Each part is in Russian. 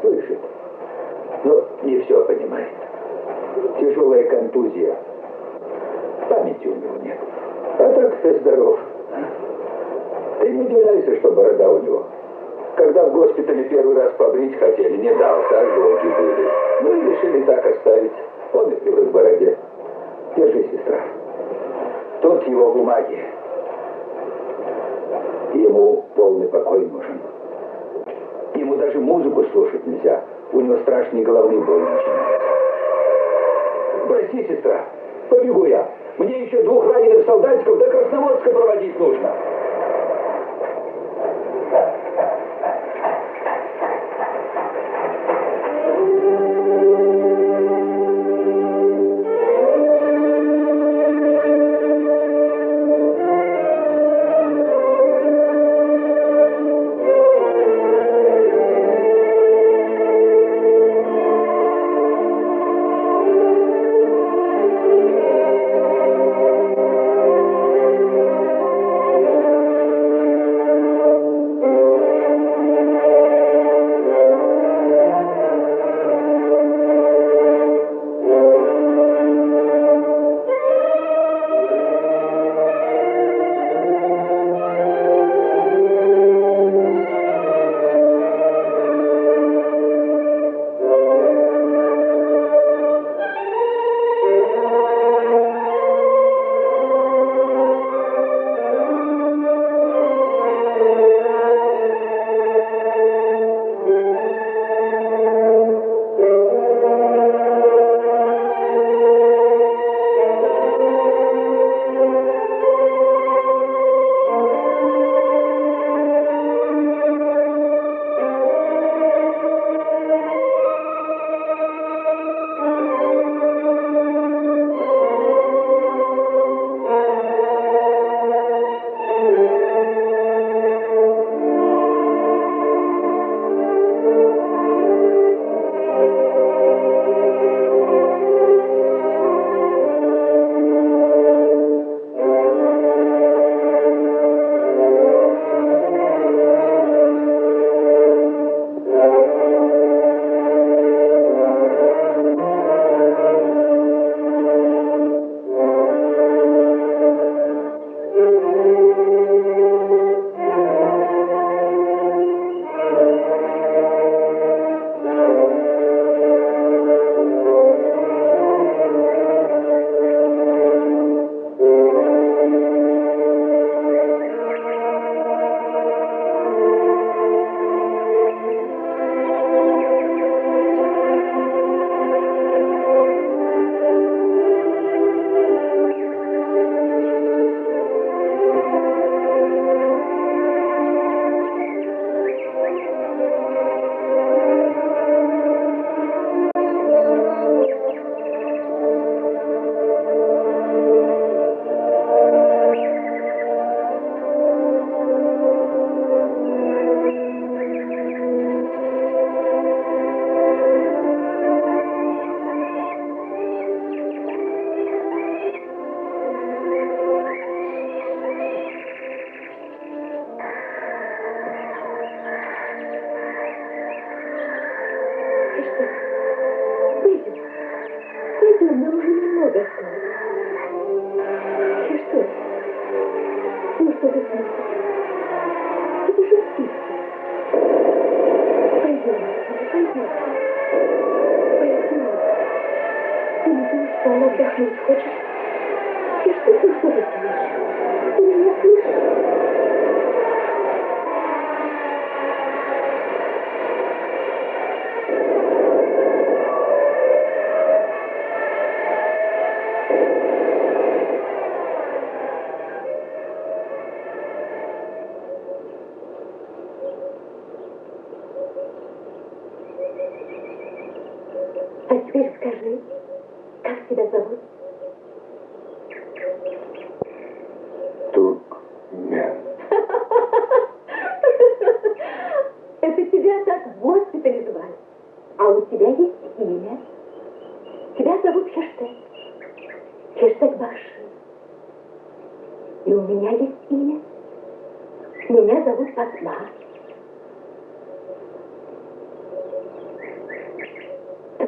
слышит, но не все понимает. Тяжелая контузия. Памяти у него нет. А так ты здоров. Ты не удивляйся, что борода у него. Когда в госпитале первый раз побрить хотели, не дался, ожоги были. Ну и решили так оставить. Он и привык к бороде. Держи, сестра. Тут его бумаги. Ему полный покой нужен. Ему даже музыку слушать нельзя. У него страшные головные боли начинаются. Прости, сестра, побегу я. Мне еще 2 раненых солдатиков до Красноводска проводить нужно.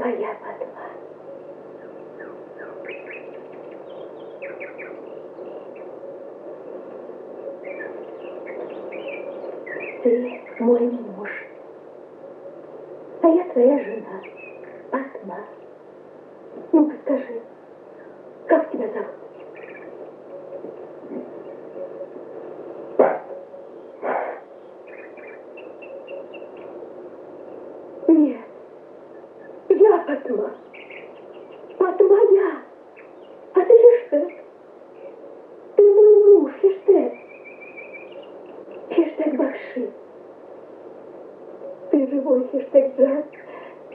Моя Фатма. Ты мой муж, а я твоя жена, Фатма. Ну-ка скажи, как тебя зовут? Нет, я Фатма. Фатма я. А ты Хештег. Ты мой муж, Хештег. Хештег Бахши. Ты живой, Хештег Джан.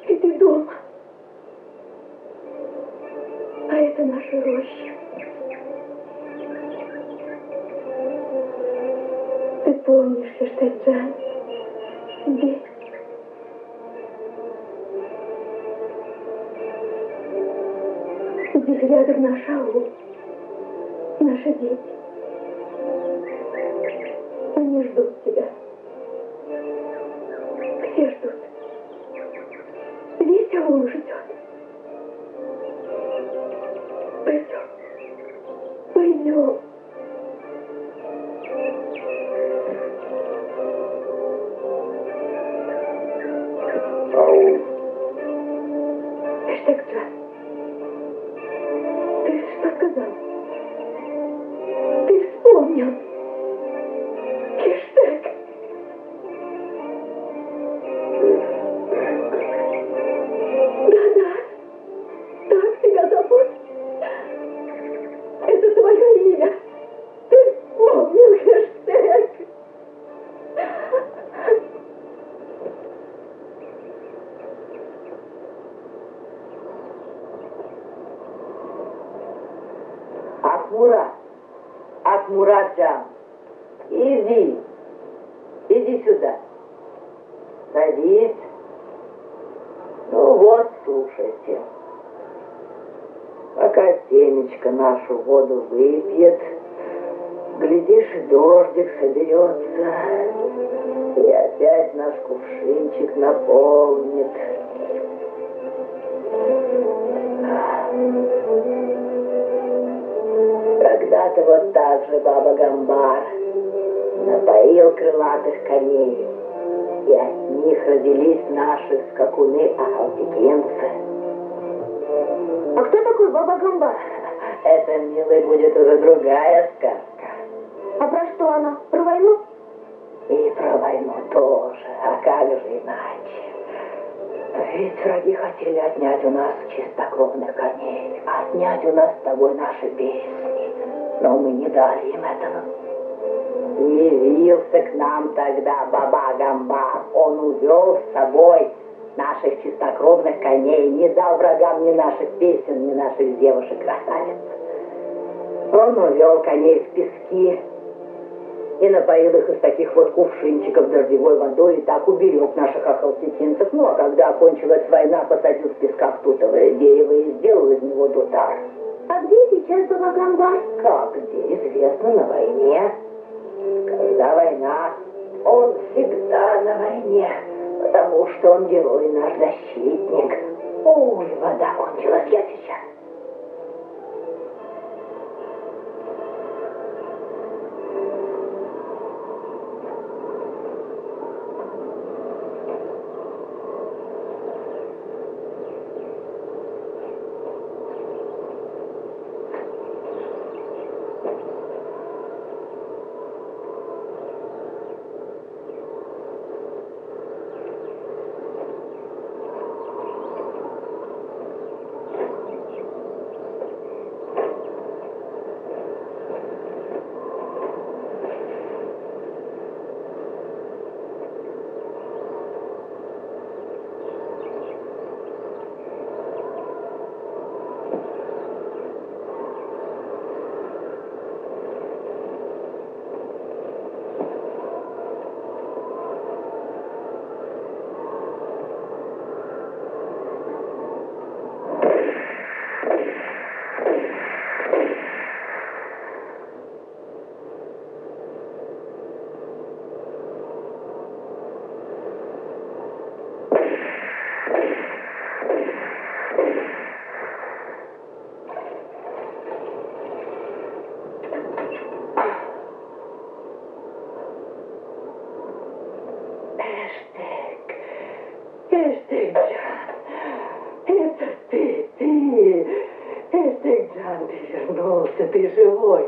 И ты дома. А это наша роща. Ты помнишь, Хештег Джан? Здесь. Здесь рядом наш аул. Наши дети. Они ждут тебя. Все ждут. Весь аул ждет. Пойдем. Пойдем. Аул. Хештег Джан. Ты что сказал? Ты вспомнил. Хештег. Да-да. Так тебя зовут. Это твое имя. Ты вспомнил, Хештег. Акмуратджан, иди сюда. Садись. Ну вот, слушайте. Пока Семечка нашу воду выпьет, глядишь, и дождик соберется, и опять наш кувшинчик наполнит. Когда-то вот так же баба Гамбар напоил крылатых коней, и от них родились наши скакуны-ахалтекинцы. А кто такой баба Гамбар? Это, милый, будет уже другая сказка. А про что она? Про войну? И про войну тоже. А как же иначе? Ведь враги хотели отнять у нас чистокровных коней, отнять у нас с тобой наши песни. Но мы не дали им этого. Явился к нам тогда Баба Гамбар. Он увел с собой наших чистокровных коней, не дал врагам ни наших песен, ни наших девушек-красавиц. Он увел коней в пески и напоил их из таких вот кувшинчиков дождевой водой, и так уберег наших ахалтекинцев. Ну, а когда окончилась война, посадил в песках тутовое дерево и сделал из него дутар. А где сейчас Баба Гамбар? Как где известно, на войне. Когда война, он всегда на войне, потому что он герой, наш защитник. Ой, вода кончилась, я сейчас. Эштег. Эштег Джан. Это ты. Эштег Джан, ты вернулся, ты живой.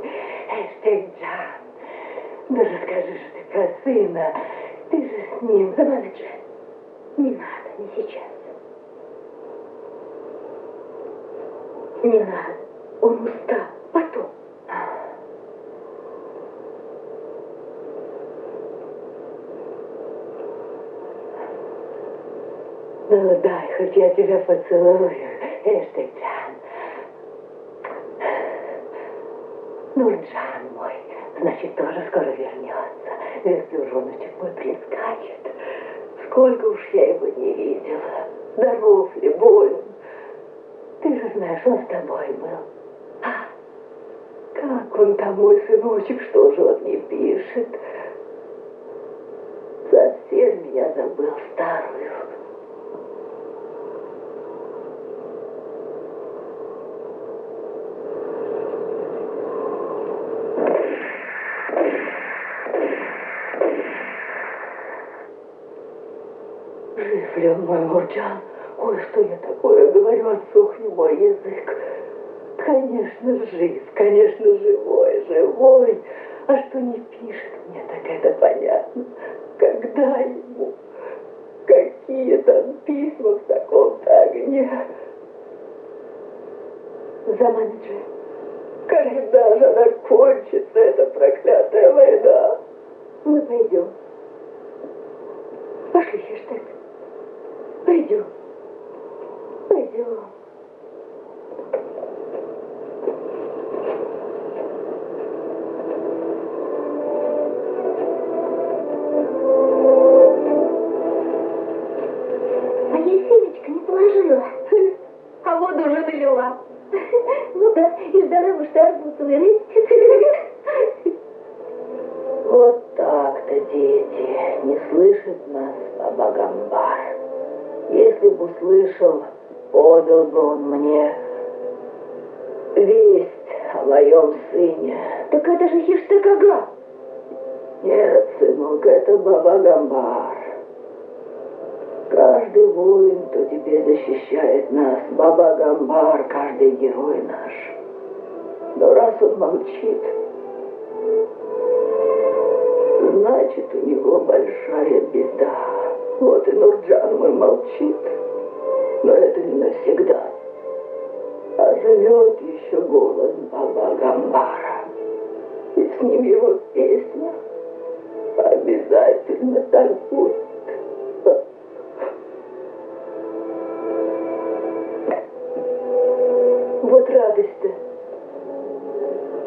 Эштег Джан. Да расскажи же ты про сына. Ты же с ним. Замана Джан. Не надо, не сейчас. Не надо. Он устал. Потом. Ну, дай, хоть я тебя поцелую, Эштег Джан. Нурджан мой, значит, тоже скоро вернется, если уж он мой прискачет. Сколько уж я его не видела. Здоров ли, болен. Ты же знаешь, он с тобой был. А как он там, мой сыночек, что же он не пишет? Совсем меня забыл, старую. Жив ли он, мой Нурджан? Ой, что я такое говорю, отсох не мой язык. Конечно, жив, конечно, живой. А что не пишет мне, так это понятно. Когда ему? Какие там письма в таком-то огне? Заманджи, когда же она кончится, эта проклятая война? Мы пойдем. Пошли, Эштег. Пойдем. Пойдем. А я семечко не положила. А воду уже налила. Ну да, и ждала, что арбуз вырастет. Вот так-то, дети, не слышит нас Баба Гамбар. Если бы услышал, подал бы он мне весть о моем сыне. Так это же Эштег Ага. Нет, сынок, это Баба Гамбар. Каждый воин, кто теперь защищает нас, Баба Гамбар, каждый герой наш. Но раз он молчит, значит, у него большая беда. Вот и Нурджан мой молчит, но это не навсегда. А живет еще голос Баба Гамбара, и с ним его песня обязательно так будет. Вот радость-то.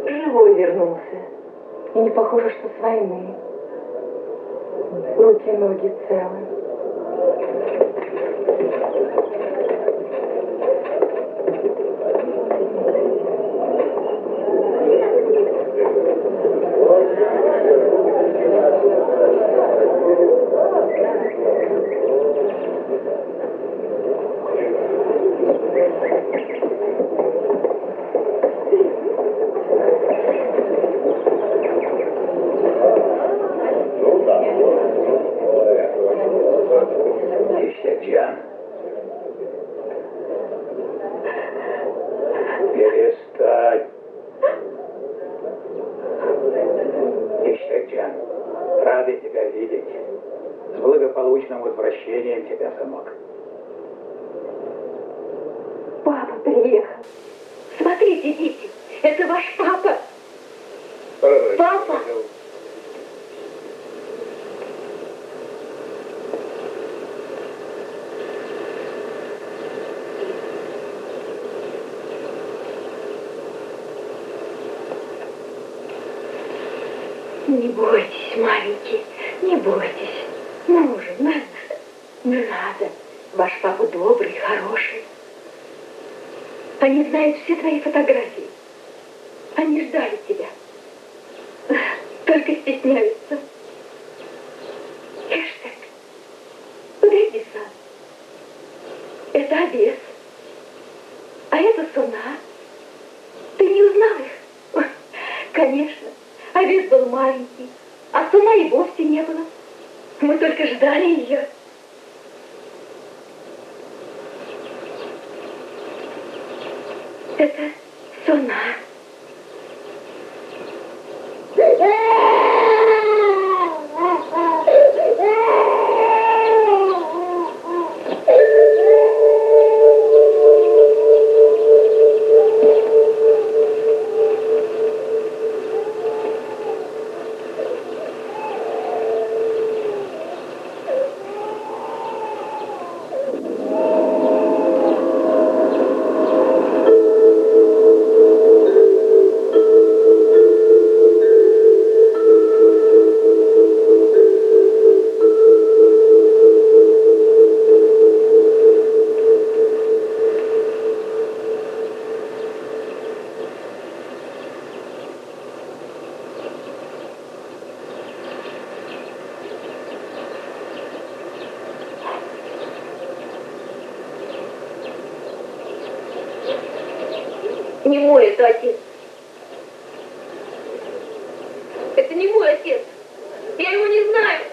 Живой вернулся. И не похоже, что с войны. Руки-ноги целы. Эштег Джан. Перестань. Эштег Джан, рады тебя видеть. С благополучным возвращением тебя, сынок. Папа приехал. Смотрите, дети, это ваш папа. Папа. Не бойтесь, маленький, не бойтесь. Ну уже, надо. Не надо. Ваш папа добрый, хороший. Они знают все твои фотографии. Они ждали тебя. Только стесняются. Эштег, подойди сам. Это овес. А это Суна. Ты не узнал их? Конечно. Овес был маленький, а Суна и вовсе не было. Мы только ждали ее. Это Сона. Не мой это отец. Это не мой отец. Я его не знаю.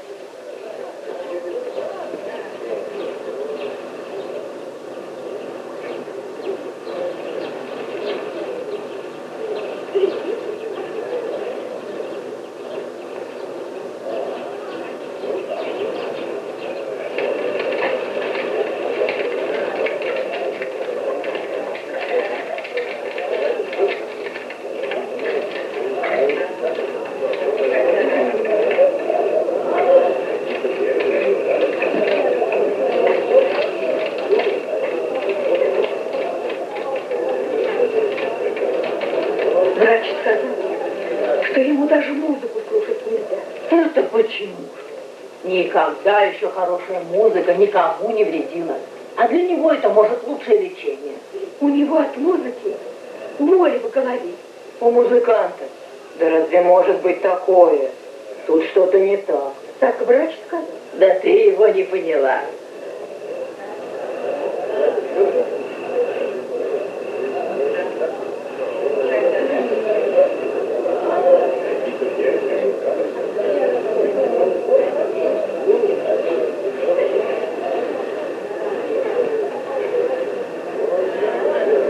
Врач сказал, что ему даже музыку слушать нельзя. Это почему? Никогда еще хорошая музыка никому не вредила. А для него это может лучшее лечение. У него от музыки боли в голове. У музыканта. Да разве может быть такое? Тут что-то не так. Так врач сказал. Да ты его не поняла.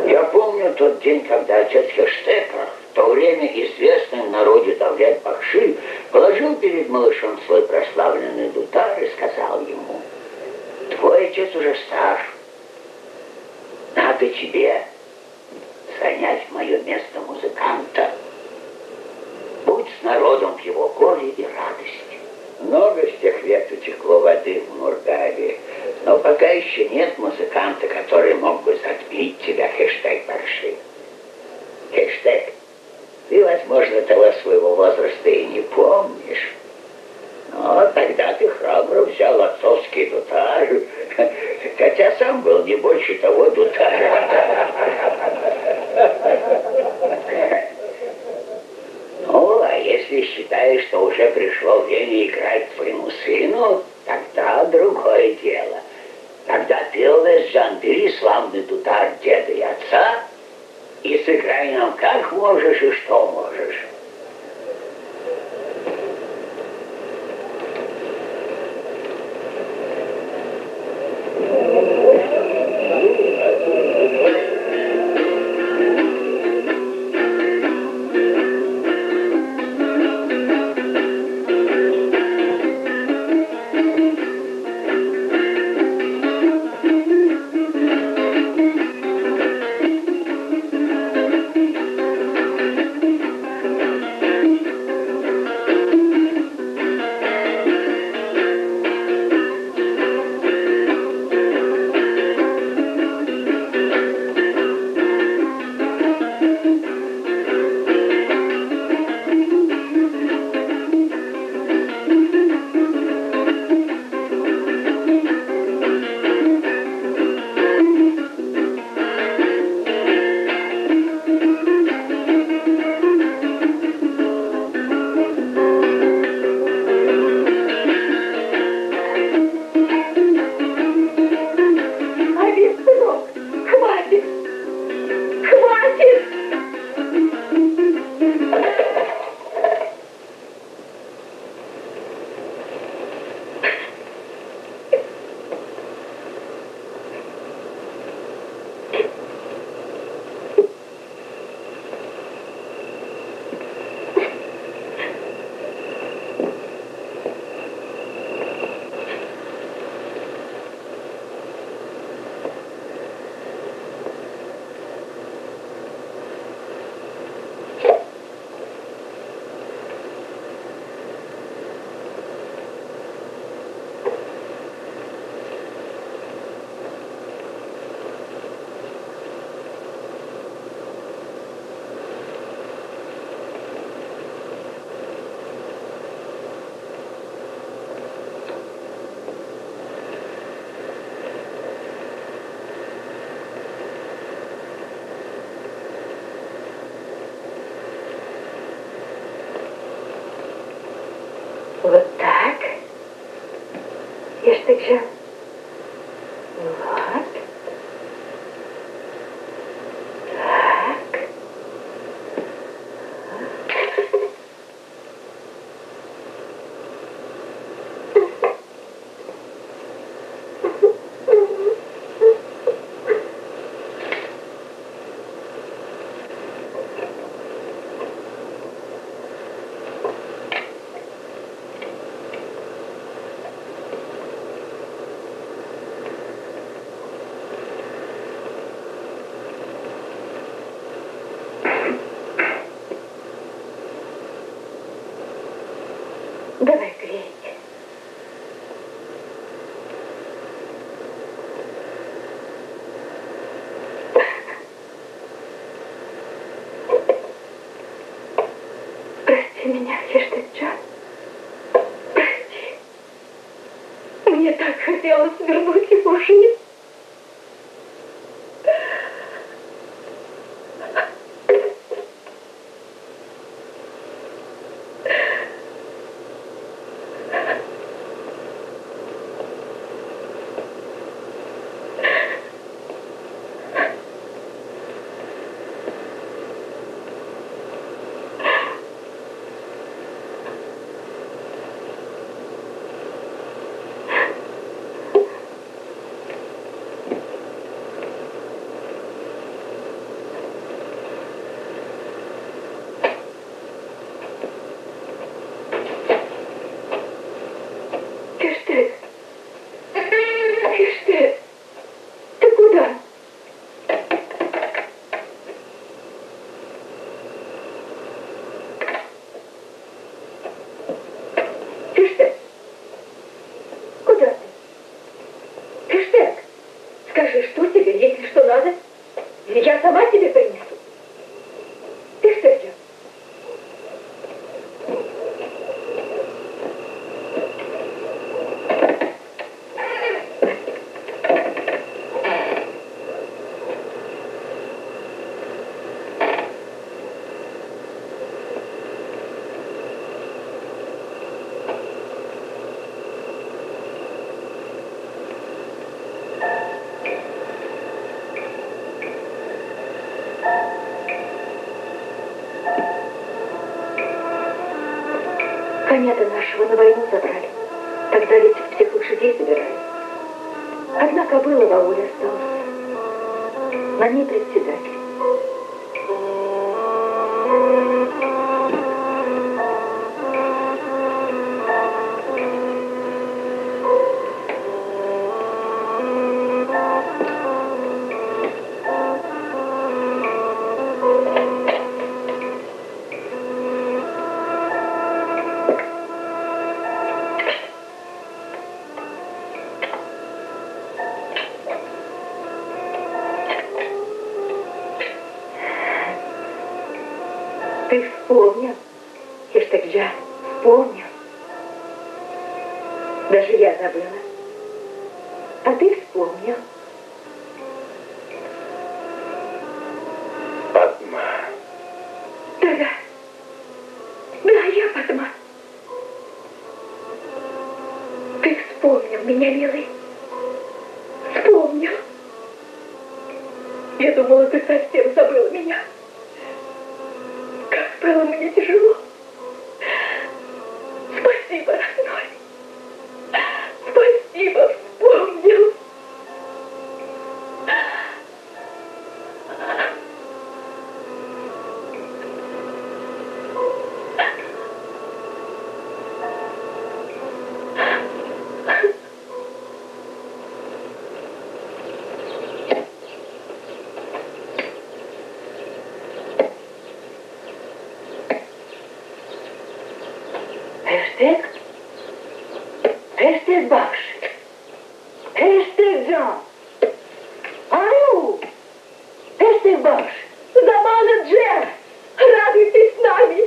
Я помню тот день, когда отец Хештека, в то время известный в народе Давлет Бахши, положил перед малышом свой прославленный дутар и сказал ему: «Твой отец уже стар. Надо тебе занять мое место музыканта. Будь с народом в его горе и радости». Много с тех лет утекло воды в Мургаве, но пока еще нет музыканта, который мог бы затмить тебя, Хештег Бахши. Хештег, ты, возможно, того своего возраста и не помнишь, но тогда ты храбро взял отцовский дутар, хотя сам был не больше того дутара. Ну, а если считаешь, что уже пришло время играть твоему сыну, тогда другое дело. Тогда ты, Лес-Джан, бери славный дутар деда и отца и сыграй нам как можешь и что можешь. Так. Ештекжан. Вот. Так. Давай клеить. Прости меня, Ештекджан. Прости. Мне так хотелось вернуть его жизнь. Ты куда? Фиштек, куда ты? Фиштек, скажи, что тебе, если что надо, я сама тебе принесу. Фиштек. Коня-то нашего на войну забрали. Тогда ведь всех лошадей забирали. Одна кобыла в ауле осталась. На ней председатель. Ты вспомнил, Ештекджан, вспомнил. Даже я забыла. А ты вспомнил. Падма. Да-да. Да, я Падма. Ты вспомнил меня, милый. Вспомнил. Я думала, ты совсем забыла меня. Как было мне тяжело. Спасибо, родной. Спасибо, вспомнил. Фиштек? Фиштек бакш. Ештекджан. Аю! Фиштек бакш. Замана Джер! Радуйтесь с нами!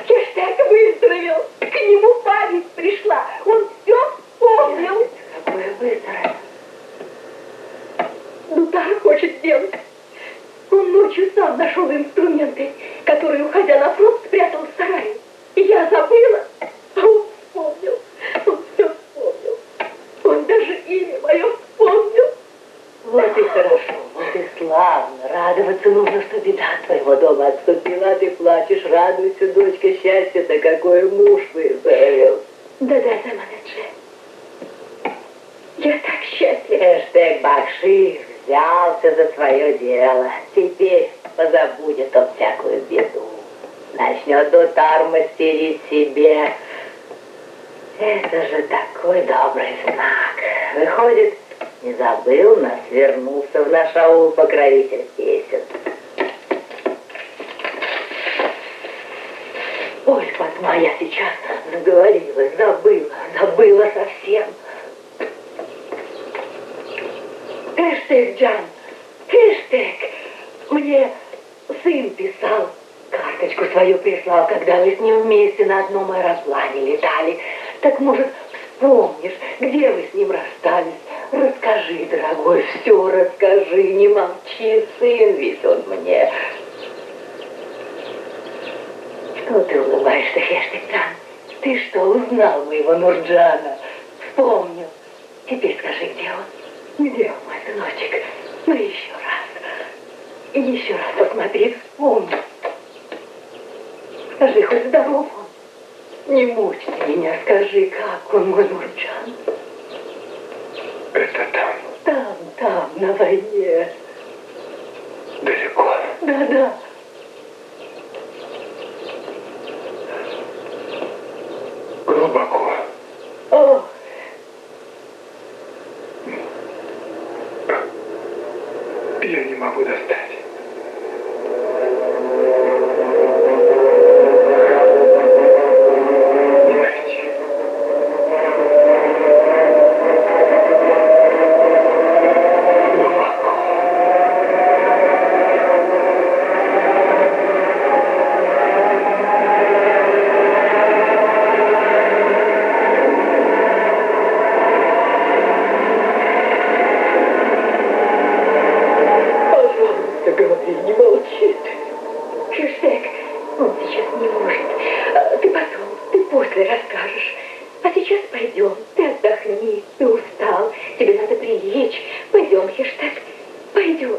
Фиштек выздоровел! К нему память пришла! Он все вспомнил! Какое выздоровел? Дутар хочет сделать. Он ночью сам нашел инструменты, которые, уходя на фронт, спрятал в сарае. И я забыла, а он вспомнил. Он радоваться нужно, что беда от твоего дома отступила, а ты плачешь, радуйся, дочка, счастье-то какое муж выздоровел. Да-да, Заманадже. Я так счастлива. Эштег Бакшир взялся за свое дело. Теперь позабудет он всякую беду. Начнет утар мастерить себе. Это же такой добрый знак. Выходит, не забыл нас, вернулся в наш аул покровитель песен. Ой, Фатма, я сейчас заговорилась, забыла совсем. Хэштег, Джан, хэштег. Мне сын писал, карточку свою прислал, когда вы с ним вместе на одном аэроплане летали. Так, может, вспомнишь, где вы с ним расстались? Расскажи, дорогой, все расскажи, не молчи, сын ведь он мне. Что ты улыбаешься, Хэштег, Джан? Ты что, узнал моего Нурджана? Вспомнил. Теперь скажи, где он? Где он, мой сыночек? Ну, еще раз посмотри, вспомни. Скажи, хоть здоров он? Не мучь ты меня, скажи, как он, мой Нурджан? Это там. Там, на войне. Далеко. Да. Глубоко. О, Я не могу достать. Не найти. Глубоко. пожалуйста, говори, не молчи ты. Хэштег, он сейчас не может. Ты потом, ты после расскажешь. А сейчас пойдем, ты отдохни, ты устал, тебе надо прилечь. Пойдем, Хэштег, пойдем.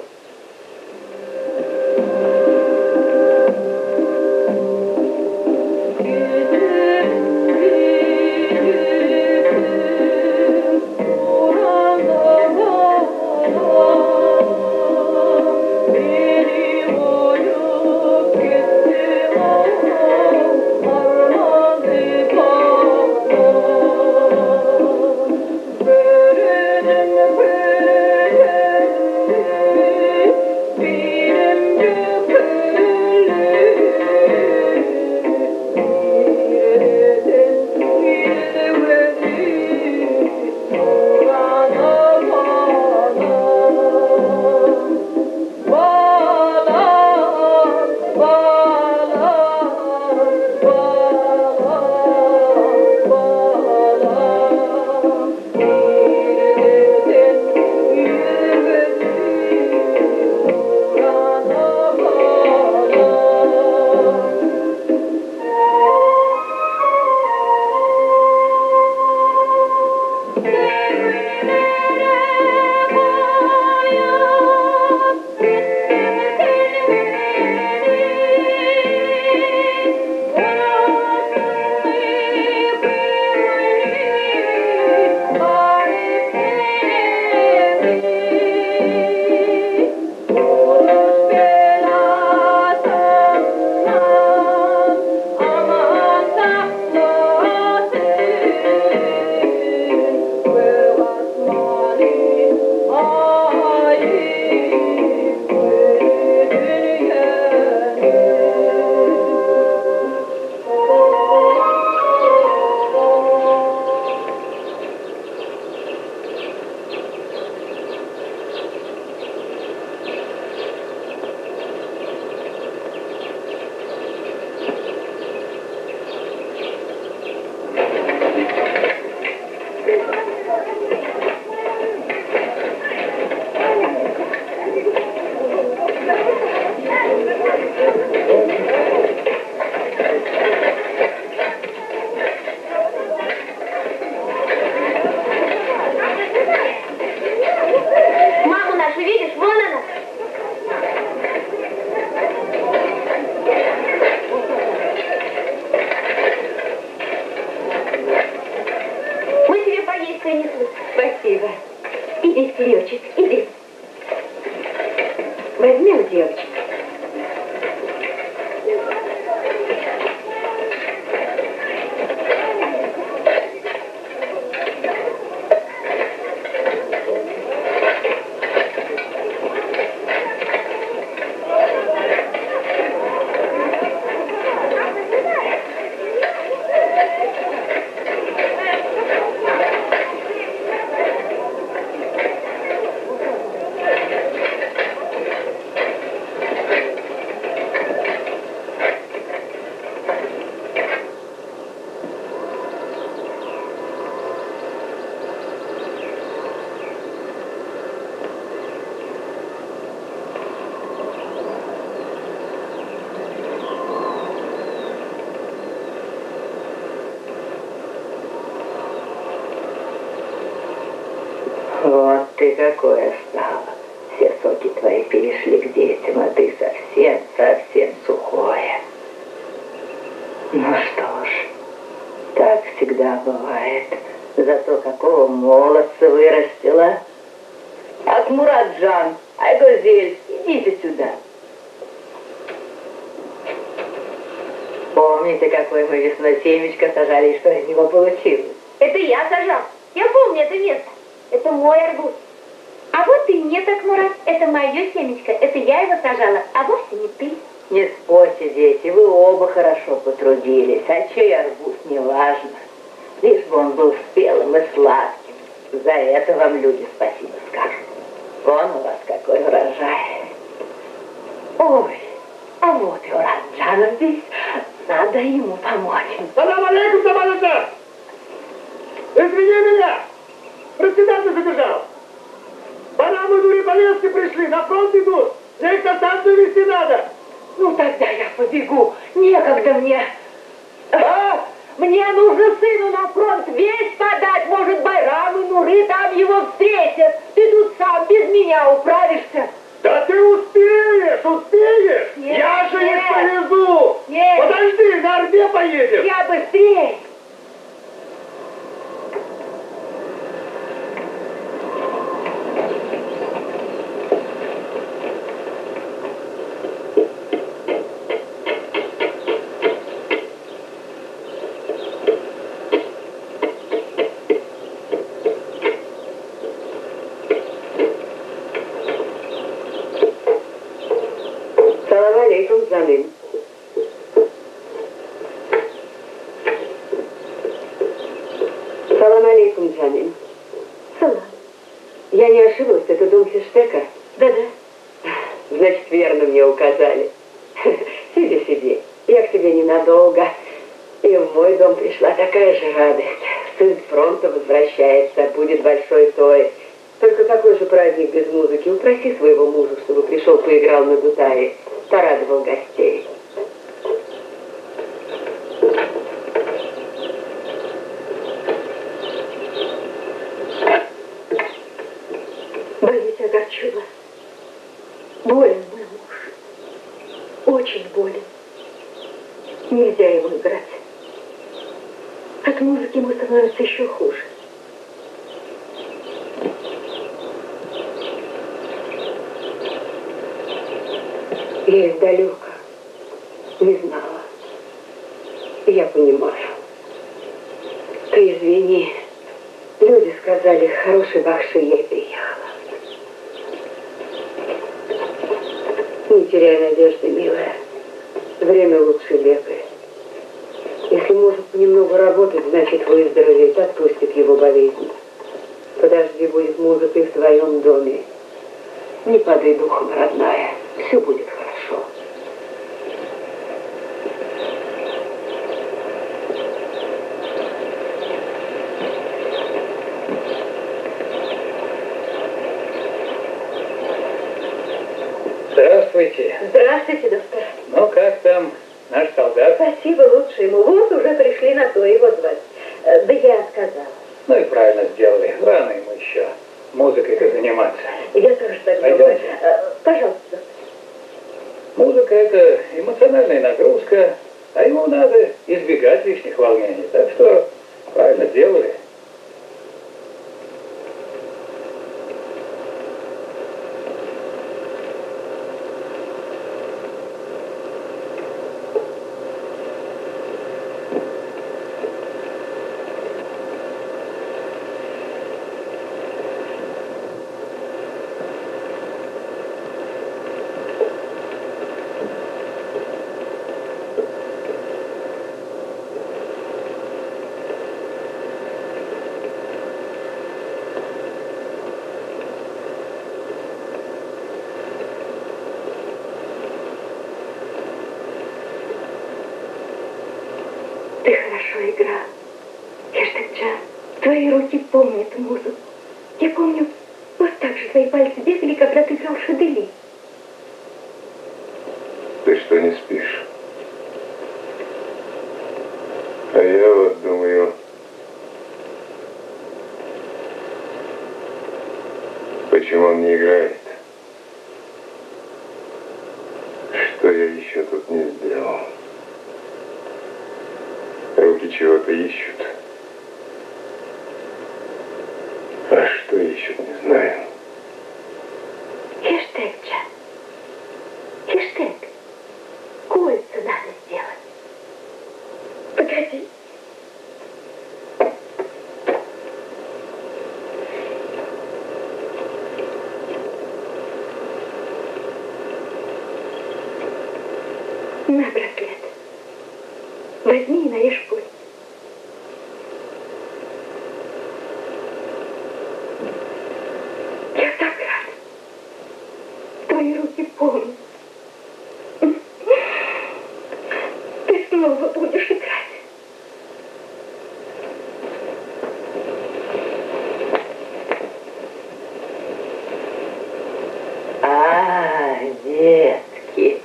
принесу. Спасибо. Иди, Лёчик, иди. Возьмем девочек. Вот ты какое стало. Все соки твои перешли к детям, а ты совсем сухое. Ну что ж, так всегда бывает. Зато какого молодца вырастила. Ах, Мураджан, Айгозель, идите сюда. Помните, какое мы весной семечко сажали и что из него получилось? Это я сажал. Я помню это место. Это мой арбуз. А вот и не так, Мурат. Это мое семечко. Это я его сажала, а вовсе не ты. Не спорьте, дети, вы оба хорошо потрудились. А чей арбуз, не важно. Лишь бы он был спелым и сладким. За это вам люди спасибо скажут. Вон у вас какой урожай. Ой, а вот и Ураджан здесь. Надо ему помочь. Салам алейкум, Самалата! Извини меня! Председатель задержал. Барамы дури полезки пришли, на фронт идут. Их на станцию везти надо. Ну, тогда я побегу. Некогда мне. А? Мне нужно сыну на фронт весть подать. Может, Байрам и Нуры там его встретят. Ты тут сам без меня управишься. Да ты успеешь! Нет, Я же нет. их повезу! Нет. Подожди, на Орде поедем! Я быстрее. Салам алейкум, Замин. Салам алейкум, Замин. Салам. Я не ошиблась, это дом Фиштека? Да-да. Значит, верно мне указали. Сиди. Я к тебе ненадолго. И в мой дом пришла такая же радость. Сын с фронта возвращается, будет большой той. Только какой же праздник без музыки? Упроси своего мужа, чтобы пришел, поиграл на гутаре, порадовал гостей. Боюсь, огорчила. Болен мой муж. Очень болен. Нельзя его играть. От музыки ему становится еще хуже. Я издалека не знала. Я понимаю. Ты извини. Люди сказали, хороший бахши ей приехала. Не теряй надежды, милая. Время лучше лекаря. Если может понемногу работать, значит выздоровеет, отпустит его болезнь. Подожди, будет музыка и в твоем доме. Не падай духом, родная. Все будет хорошо. Здравствуйте. Здравствуйте, доктор. Ну, как там наш солдат? Спасибо, лучше ему. Вот уже пришли на то его звать. Да я отказала. Ну и правильно сделали. Рано ему еще музыкой-то заниматься. Я тоже так Пойдемте. думаю. Пожалуйста. Музыка — это эмоциональная нагрузка, а ему надо избегать лишних волнений. Так что правильно сделали. хорошо играл. Хештег-Джан, твои руки помнят музыку. Я помню, вот так же твои пальцы бегали, когда ты играл шадели. Ты что, не спишь? А я вот думаю, почему он не играет? Что я еще тут не сделал? Руки чего-то ищут. А что ищут, не знаю. Хештег, Джан. Хештег. Кольца надо сделать. Погоди. На браслет. Возьми и нарежь пульс. Я так рада. Твои руки помнят. Ты снова будешь играть. Детки.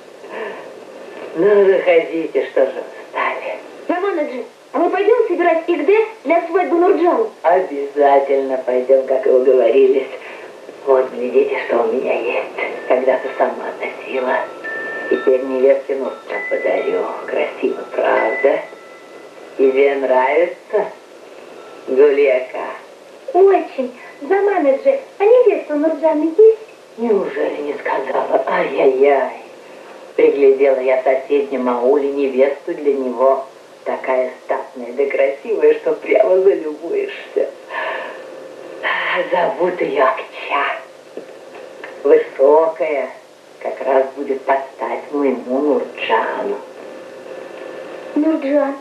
Ну, заходите, что же встали. Заманаджи, а мы пойдем собирать игде для свадьбы Нурджана? Обязательно пойдем, как и уговорились. Вот, глядите, что у меня есть. Когда-то сама носила. Теперь невестке Нурджан подарю. Красиво, правда? Тебе нравится, Гулека? Очень. Заманаджи, а невеста Нурджана есть? Неужели не сказала? Ай-яй-яй. Приглядела я в соседнем ауле невесту для него. Такая статная да красивая, что прямо залюбуешься. Зовут ее Акча. Высокая, как раз будет под стать моему Нурджану. Нурджан,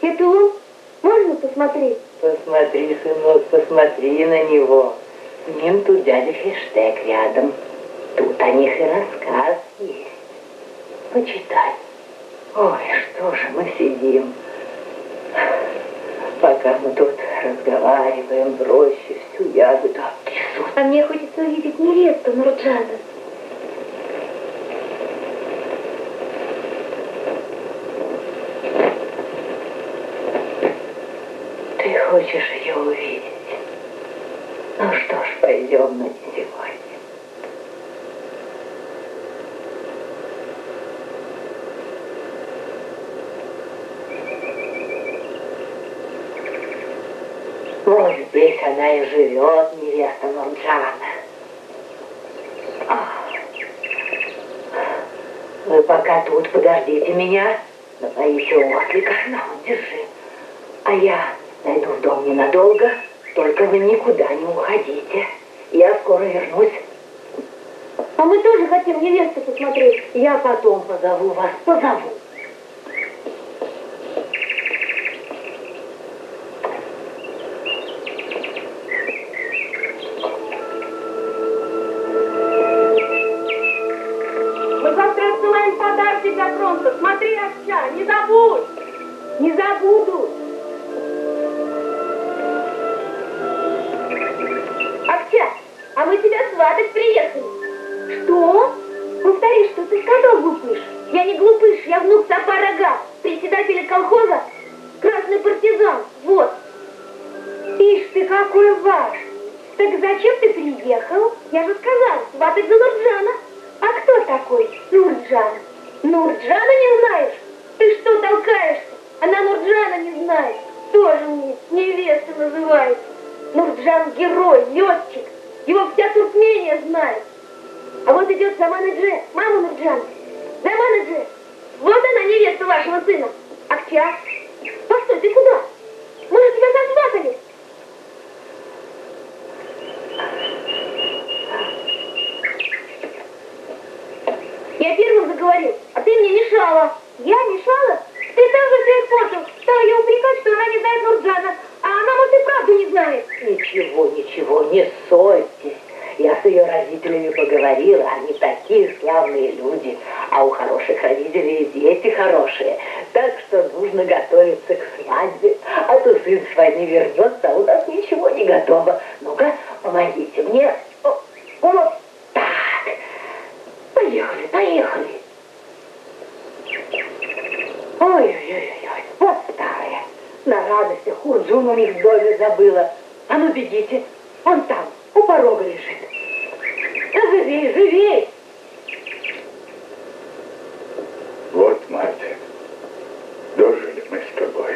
это он? Можно посмотреть? Посмотри, сынок, посмотри на него. С ним тут дядя Хештег рядом. Тут о них и рассказ есть. Почитай. Ой, что же мы сидим. Пока мы тут разговариваем, в роще всю ягоду обкисут. А мне хочется увидеть невесту Нурджана. Ты хочешь ее увидеть? Ну что ж, пойдем, но не сегодня. Вот здесь она и живет, невеста Нурджана. Вы пока тут подождите меня, напоите ослика, на, держи. А я зайду в дом ненадолго, только вы никуда не уходите. Я скоро вернусь. А мы тоже хотим невесту посмотреть. Я потом позову вас, позову. Мы завтра отсылаем подарки для фронта. Смотри, Акча, не забудь. Не забуду. Акча, а мы тебя сватать приехали. Что? Повтори, что ты сказал, глупыш. Я не глупыш, я внук Сапа Рога, председателя колхоза, красный партизан. Вот. Ишь ты, какой важный. Так зачем ты приехал? Я же сказал, сватать за Нурджана. А кто такой Нурджан? Нурджана не знаешь? Ты что толкаешься? Она Нурджана не знает. Тоже мне невеста называется. Нурджан герой, летчик. Его вся Туркмения знает. А вот идет Заманаджи, мама Нурджана. Заманаджи, вот она, невеста вашего сына. Акча, постой, ты куда? Мы же тебя засватали. Я первым заговорил, а ты мне мешала. Я мешала? Ты сам же все испортил. Стала ее упрекать, что она не знает Нурджана. А она, может, и правду не знает. Ничего, ничего, не ссорьтесь. Я с ее родителями поговорила, они такие славные люди. А у хороших родителей и дети хорошие. Так что нужно готовиться к свадьбе. А то сын с войны вернется, а у нас ничего не готово. Ну-ка, помогите мне. Вот так. Поехали, поехали. Ой-ой-ой, вот старая. На радостях Урджун у них в доме забыла. А ну бегите, он там, у порога лежит. Да живей, живей! Вот, мать, дожили мы с тобой.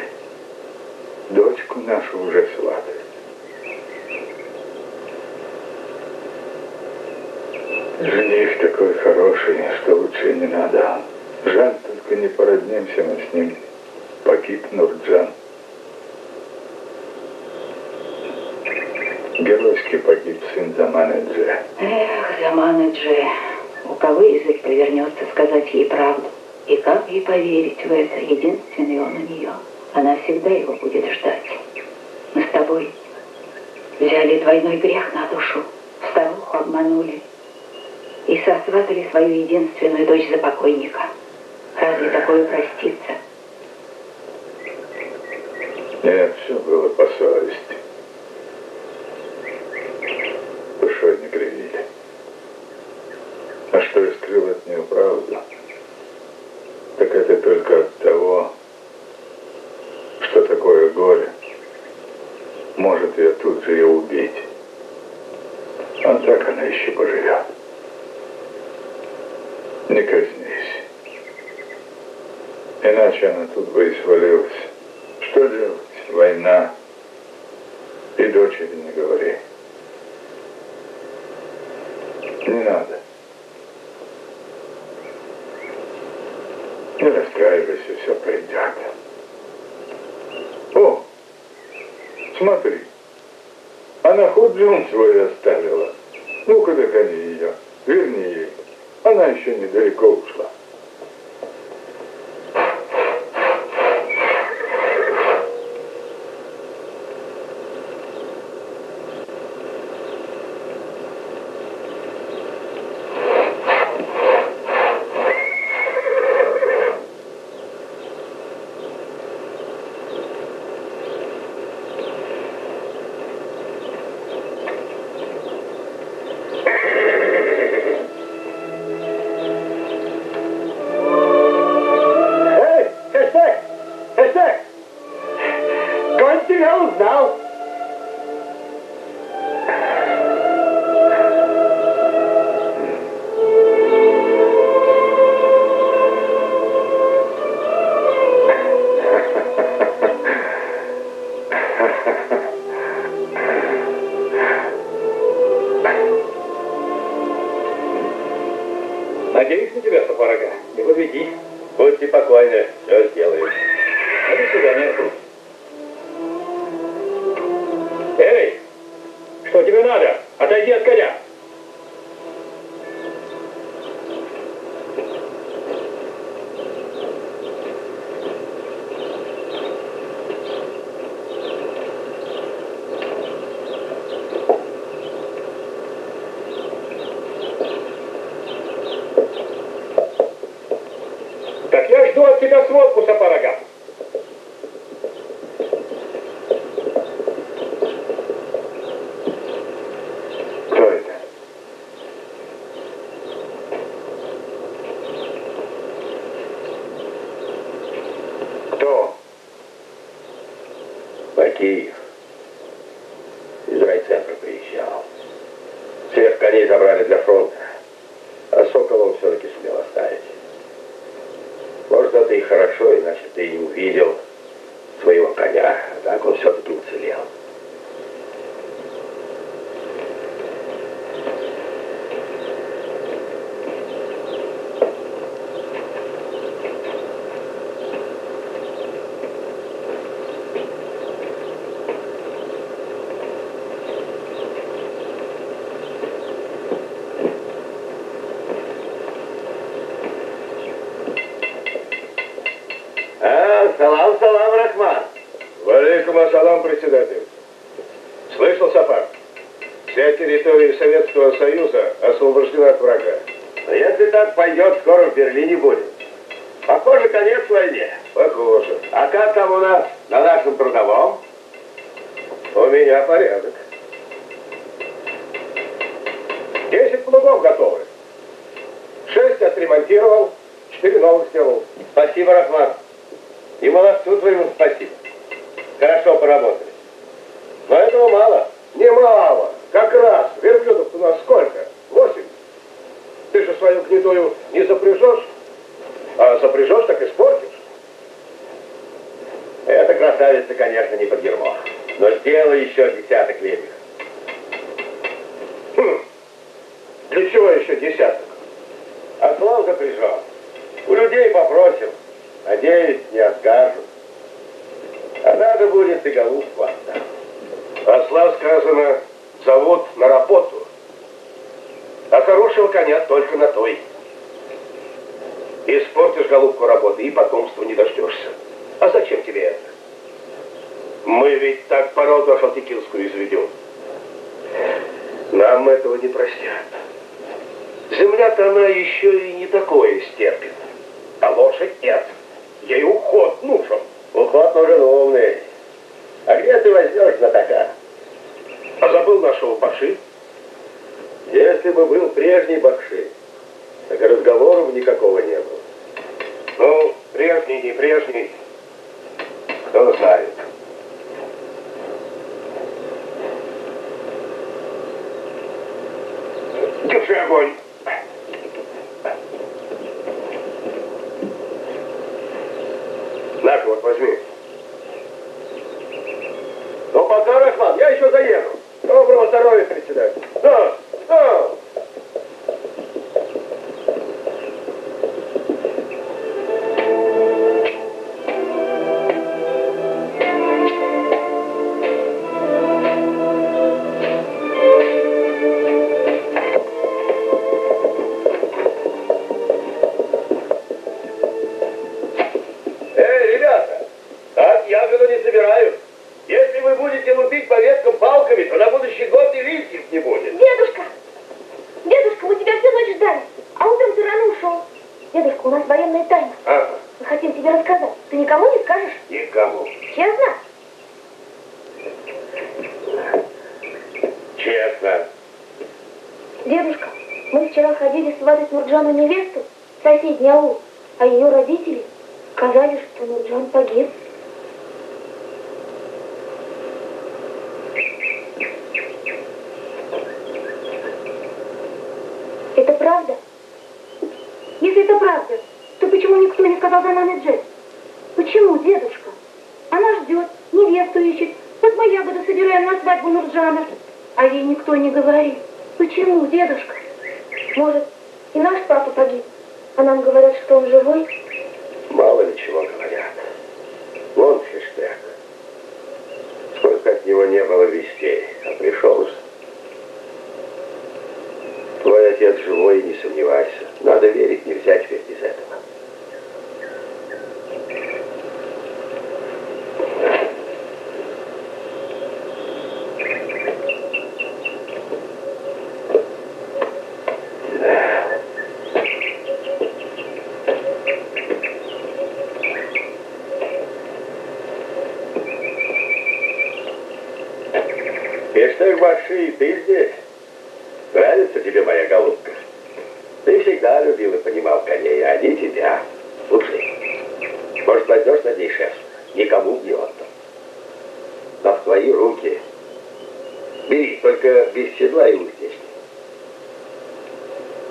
Дочку нашу уже сватают. Жених такой хороший, что лучше не надо. Жаль, только не породнимся мы с ним. Погиб Нурджан. Геройски погиб сын Заманы-Дже. Эх, Заманы-Дже, у кого язык повернется сказать ей правду? И как ей поверить в это? Единственный он у нее. Она всегда его будет ждать. Мы с тобой взяли двойной грех на душу, старуху обманули и сосватали свою единственную дочь за покойника. Разве такое простится? Нет, все было по совести. Душой не кривили. А что я скрыл от нее правду, так это только от того, что такое горе может ее тут же и убить. А так она еще поживет. Не казнись. Иначе она тут бы и свалилась. Что делать? Война. И дочери не говори. Не надо. Не расстраивайся, все пройдет. О, смотри. Она Худжун свой оставила. Ну-ка догони ее. Верни ей. Она еще недалеко ушла. Надеюсь на тебя, Сапарага. Не подведи. Будьте покойны, все сделаю. А до свидания. Эй, что тебе надо? Отойди от коня. Так я жду от тебя сводку, Сапарага. Кто это? Кто? Бакиев из райцентра приезжал. Всех коней забрали для фронта, а Соколова все-таки сумел оставить. Может, это и хорошо, иначе ты и увидел своего коня, а так он все-таки уцелел. Салам, салам, Рахман. Валейкум ассалам, председатель. Слышал, Сапар? Вся территория Советского Союза освобождена от врага. А если так пойдет, скоро в Берлине будет. Похоже, конец войне. Похоже. А как там у нас на нашем трудовом? У меня порядок. 10 плугов готовы. 6 отремонтировал, 4 новых сделал. Спасибо, Рахман. И молодцу твоему спасибо. Хорошо поработали. Но этого мало. Немало. Как раз. Верблюдов у нас сколько? 8. Ты же свою гнедую не запряжешь? А запряжешь, так испортишь. Эта красавица, конечно, не под ермо. Но сделай еще десяток летних. Для чего еще десяток? Ослов запряжем. У людей попросим. Надеюсь, не откажут. А надо будет и голубку отдам. Осла, сказано, зовут на работу. А хорошего коня только на той. Испортишь голубку работы и потомства не дождешься. А зачем тебе это? Мы ведь так породу Ахалтекинскую изведем. Нам этого не простят. Земля-то она еще и не такое стерпит. А лошадь нет. Ей уход нужен. Уход нужен умный. А где ты возьмешь знатока? А забыл нашего Бакши? Если бы был прежний Бакши, так и разговоров никакого не было. Ну, прежний, не прежний, кто знает. Держи огонь. На, вот возьми. Ну, пока, Рахман, я еще заеду. Доброго здоровья, председатель. Да, да. Эй, ребята, так ягоду не собирают. Если вы будете лупить по веткам палками, то на будущий год и листьев не будет. Дедушка! Дедушка, мы тебя всю ночь ждали, а утром ты рано ушел. Дедушка, у нас военная тайна. Ага, Мы хотим тебе рассказать. Ты никому не скажешь? никому. Честно? Честно. Дедушка, мы вчера ходили сватать Нурджану невесту в соседний аул, а ее родители сказали, что Нурджан погиб. Это правда? Если это правда, то почему никто не сказал за нами Джет? Почему, дедушка? Она ждет, невесту ищет. Вот мы ягоды собираем на свадьбу Нурджана, а ей никто не говорит. Почему, дедушка? Может, и наш папа погиб, а нам говорят, что он живой? Мало ли чего говорят. Вон Фиштек. Сколько от него не было вестей, а пришел же. Твой отец живой, не сомневайся. Надо верить, нельзя теперь без этого. Фиштек Бакши, ты здесь? Нравится тебе моя голубка? Ты всегда любил и понимал коней, а они тебя. Слушай, может, возьмешь над ней шерсть? Никому не отдам. Но в твои руки. Бери, только без седла и уздечки.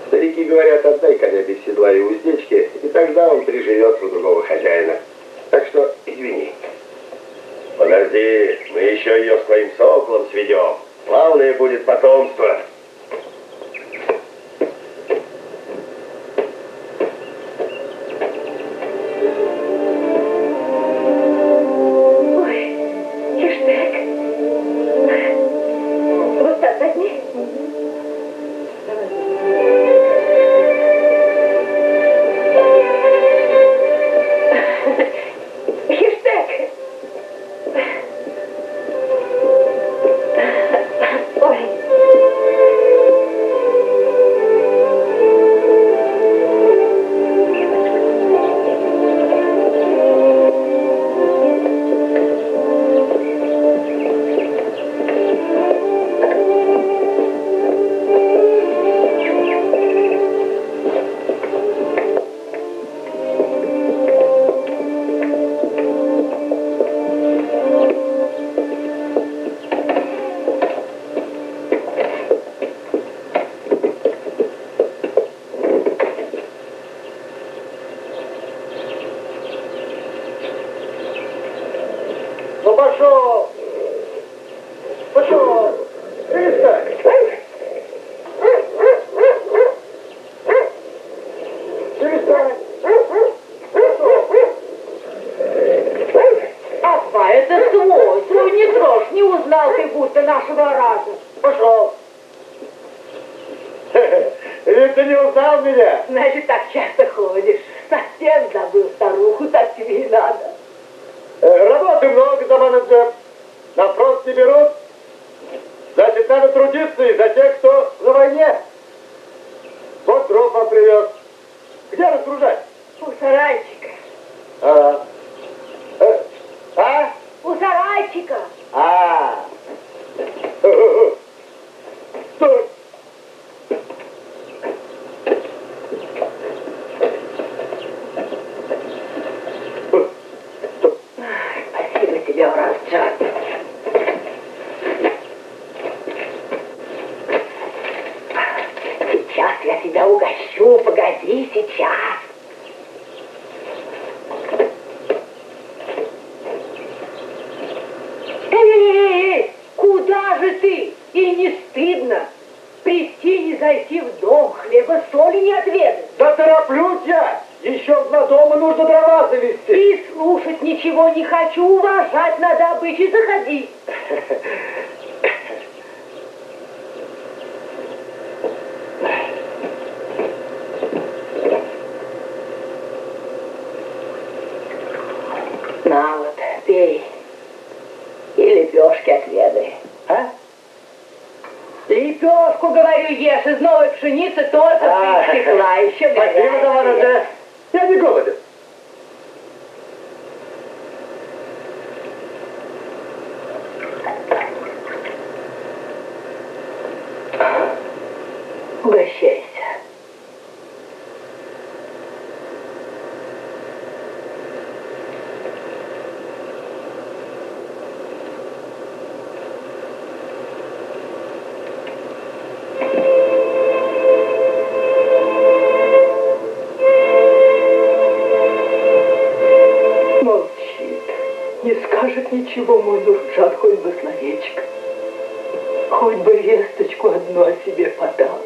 Старики говорят, отдай коня без седла и уздечки, и тогда он приживется у другого хозяина. Так что извини. Подожди, мы еще ее с твоим соколом сведем. Славное будет потомство. Ой, Фиштек. Вот так возьми. Фиштек. Ой. перестань. Перестань. Апа, это свой не трожь, не узнал ты будто нашего раза. Пошел. Ведь ты не узнал меня? Значит, так часто ходишь. Совсем забыл старуху, так тебе и надо. Работы много за менеджер. На фронт не берут. Значит, надо трудиться и за тех, кто на войне. Вот дров вам привез. Где разгружать? У сарайчика. А? У сарайчика. Стой! Спасибо тебе, Уразджан. Сейчас я тебя угощу, погоди, сейчас. Эй, куда же ты? И не стыдно прийти, не зайти в дом, хлеба соли не отведать. Да тороплюсь я! Еще в 2 дома нужно дрова завести. И слушать ничего не хочу, уважать надо обычай, заходи. На вот, пей. И лепешки отведай. А? Лепешку, говорю, ешь из новой пшеницы, только ты стекла, еще Спасибо, товарищ. Я не голоден. Угощайся. Молчит. Не скажет ничего мой Нурджан, хоть бы словечко. Хоть бы весточку одну о себе подал.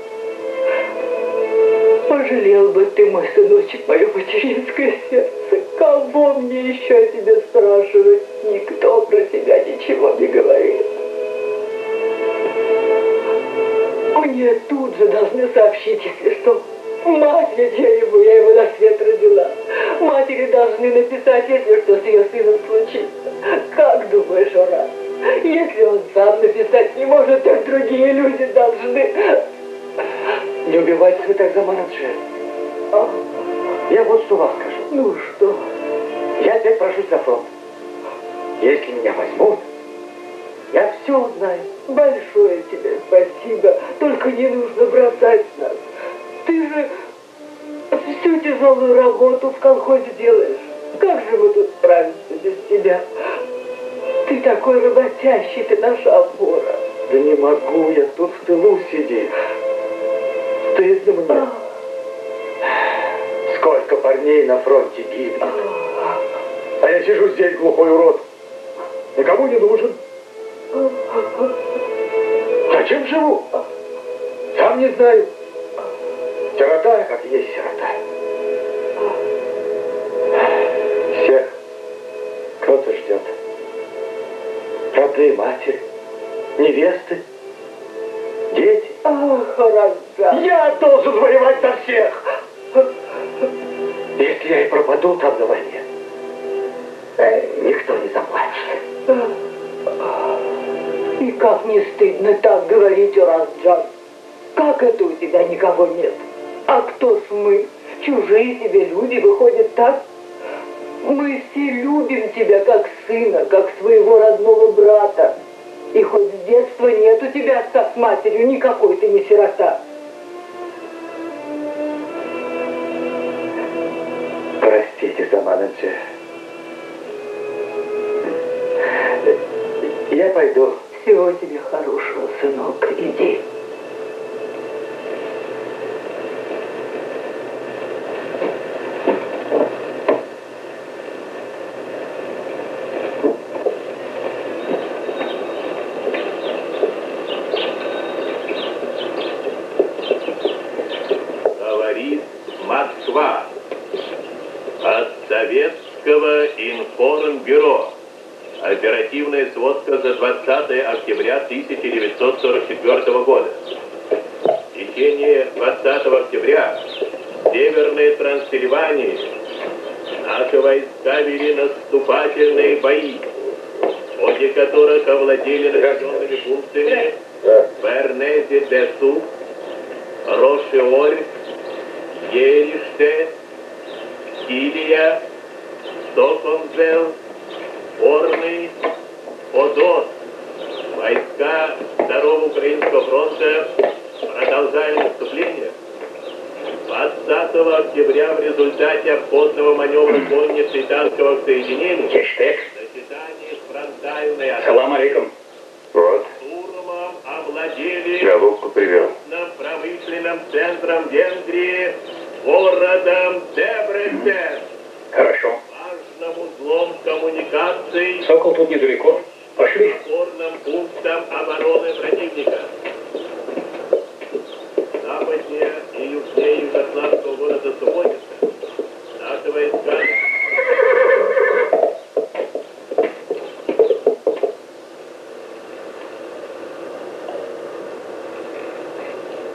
Пожалел бы ты, мой сыночек, мое материнское сердце. Кого мне еще о тебе спрашивать? Никто про тебя ничего не говорит. Мне тут же должны сообщить, если что. Мать ведь я его на свет родила. Матери должны написать, если что с ее сыном случится. Как думаешь, Ораз? Если он сам написать не может, так другие люди должны. Не убивайте вы так за менеджера. Я вот что вам скажу. Ну что? Я опять прошусь на фронт. Если меня возьмут, я все узнаю. Большое тебе спасибо. Только не нужно бросать нас. Ты же всю тяжелую работу в колхозе делаешь. Как же мы тут справимся без тебя? Ты такой работящий, ты наша опора. Да не могу я тут в тылу сидеть. Стыдно мне. Сколько парней на фронте гибнет. А я сижу здесь, глухой урод. Никому не нужен. Зачем живу? Сам не знаю. Сирота, как есть сирота. Всех кто-то ждет. Родные матери, невесты, дети. Ах, Уразджан. Я должен воевать за всех. Если я и пропаду там на войне, никто не заплачет. И как не стыдно так говорить, Уразджан? Как это у тебя никого нет? А кто ж мы? Чужие тебе люди, выходит так? Мы все любим тебя как сына, как своего родного брата. И хоть с детства нет у тебя отца с матерью, никакой ты не сирота. Простите за менеджера. Я пойду. Всего тебе хорошего, сынок, иди. Информбюро. Оперативная сводка за 20 октября 1944 года. В течение 20 октября в Северной Трансильвании наши войска вели наступательные бои, в ходе которых овладели населенными пунктами Бернези-де-Су, Рошиоль, Ериштет, Килия, Стокомзел, Орный, Одот. Войска 2-го Украинского фронта продолжали наступление. 20 октября в результате обходного маневра конницы и танковых соединений в сочетании с фронтальной атакой Вот, штурмом овладели я Луку привел. промышленным центром Венгрии, городом Дебрецен. Хорошо. Важным узлом коммуникаций, Сокол тут недалеко. Пошли. опорным пунктом обороны противника. Западнее и южнее югославского города Субботица наши войска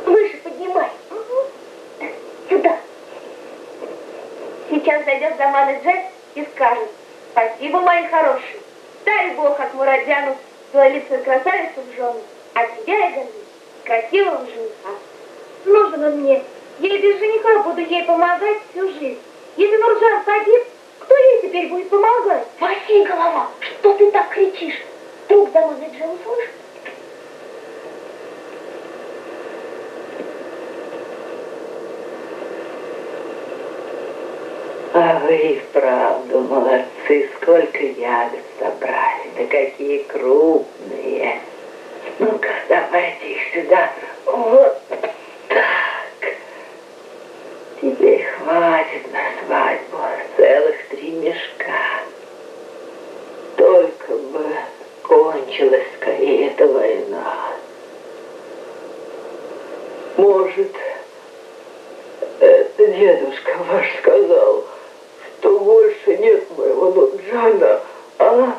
Выше поднимай. Сюда. Сейчас зайдет Заман и Джек и скажет: спасибо, мои хорошие. Дай Бог от Мурадяну дуалицию красавицу в жену, а тебя я горжусь красивого жениха. Нужен он мне. Я и без жениха буду ей помогать всю жизнь. Если Нурджан погиб, кто ей теперь будет помогать? Василий, голова, что ты так кричишь? Вдруг Заман и Джек услышит? А вы и вправду молодцы, сколько ягод собрали, да какие крупные. Ну-ка, давайте их сюда, вот так. Теперь хватит на свадьбу, целых 3 мешка. Только бы кончилась скорее эта война. Может, это дедушка ваш сказал, что больше нет моего Нурджана, а?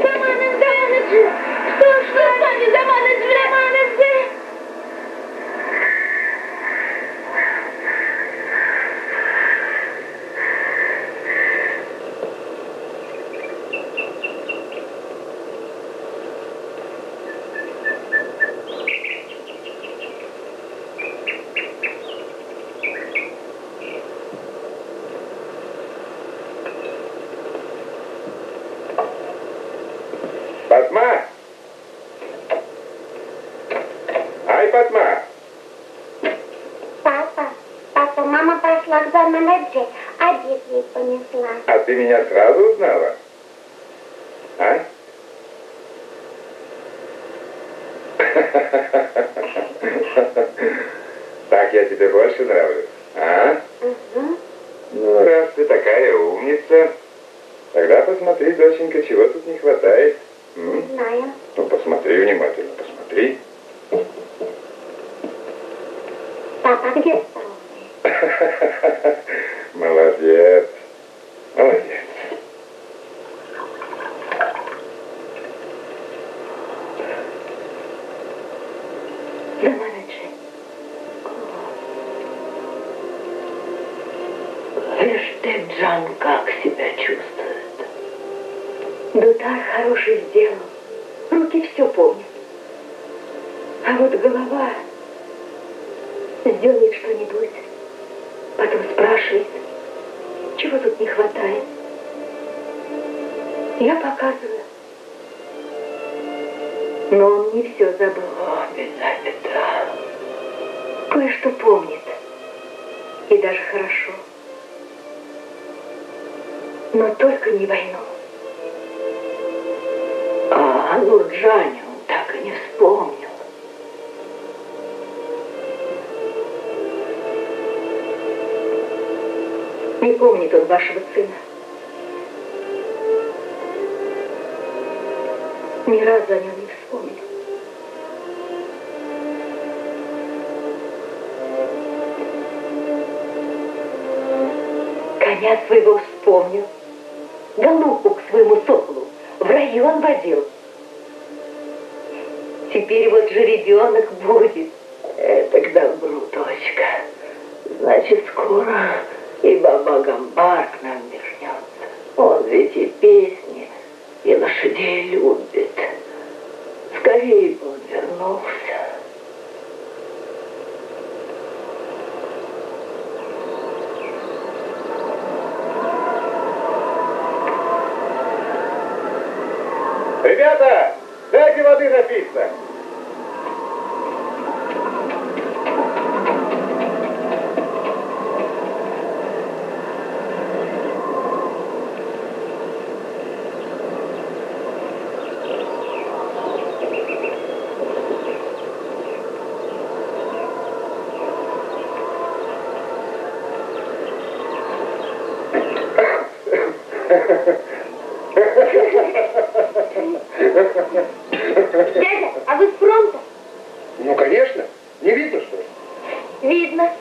Заман-Эдже! Что с вами, Заман-Эдже? Заман-Эдже! Патма! Ай, Патма! Папа, мама пошла к Заман-Эдже, обед ей понесла. А ты меня сразу узнала? А? Так я тебе больше нравлюсь, а? Угу. Ну, раз ты такая умница, тогда посмотри, доченька, чего тут не хватает. Не знаю. Ну, посмотри внимательно, посмотри. Папа, где стол? Молодец. Молодец. Заман-Эдже. Лишь ты, Джан, как себя чувствует? Дутар хороший сделал. Руки все помнят. А вот голова сделает что-нибудь. Потом спрашивает, чего тут не хватает. Я показываю. Но он не все забыл. О, беда, беда. Кое-что помнит. И даже хорошо. Но только не войну. А Нурджане он так и не вспомнил. Не помнит он вашего сына. Ни разу о нем не вспомнил. Коня своего вспомнил. Голубку к своему соколу в район водил. Теперь вот жеребенок будет. Это к добру, дочка. Значит, скоро и баба Гамбар к нам вернется. Он ведь и песни, и лошадей любит. Скорее бы он вернулся. Ребята, дайте воды напиться. Дядя, а вы с фронта? Ну, конечно. Не видно, что ли? Видно.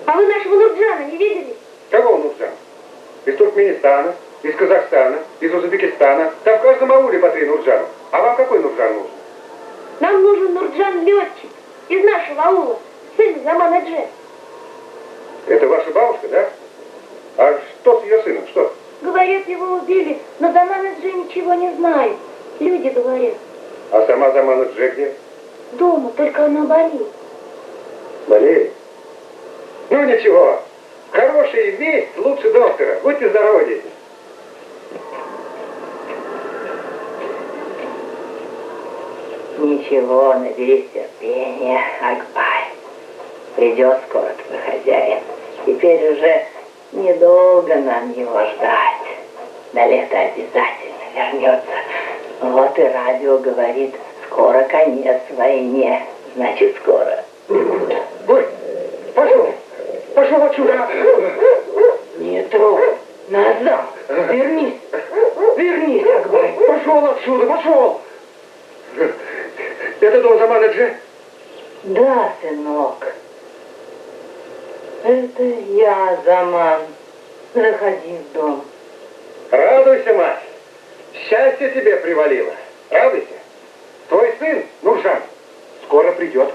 А вы нашего Нурджана не видели? Кого Нурджан? Из Туркменистана, из Казахстана, из Узбекистана. Там в каждом ауле по 3 Нурджана. А вам какой Нурджан нужен? Нам нужен Нурджан-летчик из нашего аула, сын Замана Дже. Это ваша бабушка, да? А что с ее сыном? Что? Говорят, его убили, но Замана Дже ничего не знает. Люди говорят. А сама Замана Дже где? Дома, только она болит. Болеет? Ну ничего. Хорошая весть лучше доктора. Будьте здоровы, дети. Ничего, наберись терпения, Акбай. Придет скоро твой хозяин. Теперь уже недолго нам его ждать. До лета обязательно вернется. Вот и радио говорит, скоро конец войне. Значит, скоро. Ой, пошел! Пошел отсюда! Не трогай. Назад. Вернись. Вернись, Акбай. Пошел отсюда, пошел! Это дом Замана Дже? Да, сынок. Это я, Заман. Заходи в дом. Радуйся, мать. Счастье тебе привалило. Радуйся. Твой сын, Нуржан, скоро придет.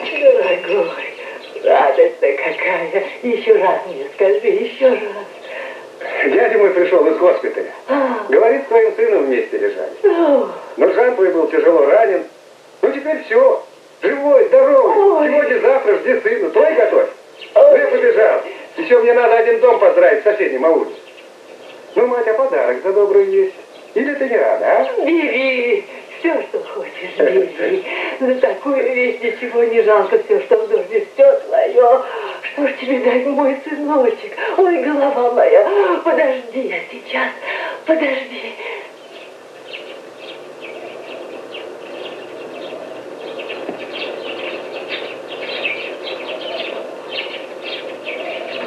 Дорогой, радость-то какая. Еще раз мне скажи, еще раз. Дядя мой пришел из госпиталя. Говорит, с твоим сыном вместе лежали. Нуржан твой был тяжело ранен. Ну теперь все. Живой, здоровый. Сегодня-завтра жди сына. Твой готовь. Ну я побежал. Еще мне надо один дом поздравить в соседнем ауле. Ну, мать, а подарок за добрую есть? Или ты не рада, а? Бери. Все, что хочешь, бери. За такую вещь ничего не жалко. Все, что в доме, все твое. Что ж тебе дать, мой сыночек? Ой, голова моя. Подожди, я сейчас. Подожди.